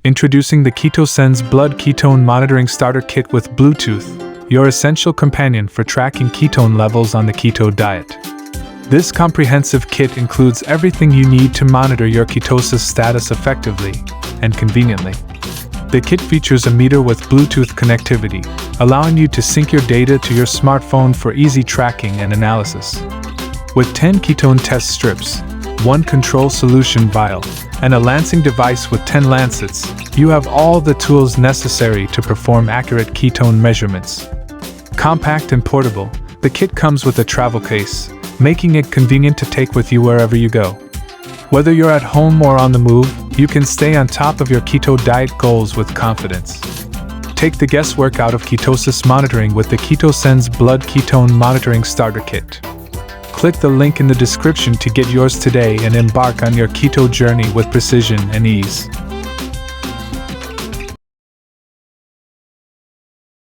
Introducing the Ketone's Blood Ketone Monitoring Starter Kit with Bluetooth, your essential companion for tracking ketone levels on the keto diet. This comprehensive kit includes everything you need to monitor your ketosis status effectively and conveniently. The kit features a meter with Bluetooth connectivity, allowing you to sync your data to your smartphone for easy tracking and analysis. With 10 ketone test strips, 1 control solution vial, and a lancing device with 10 lancets, you have all the tools necessary to perform accurate ketone measurements. Compact and portable, the kit comes with a travel case, making it convenient to take with you wherever you go. Whether you're at home or on the move, you can stay on top of your keto diet goals with confidence. Take the guesswork out of ketosis monitoring with the Ketone's Blood Ketone Monitoring Starter Kit. Click the link in the description to get yours today and embark on your keto journey with precision and ease.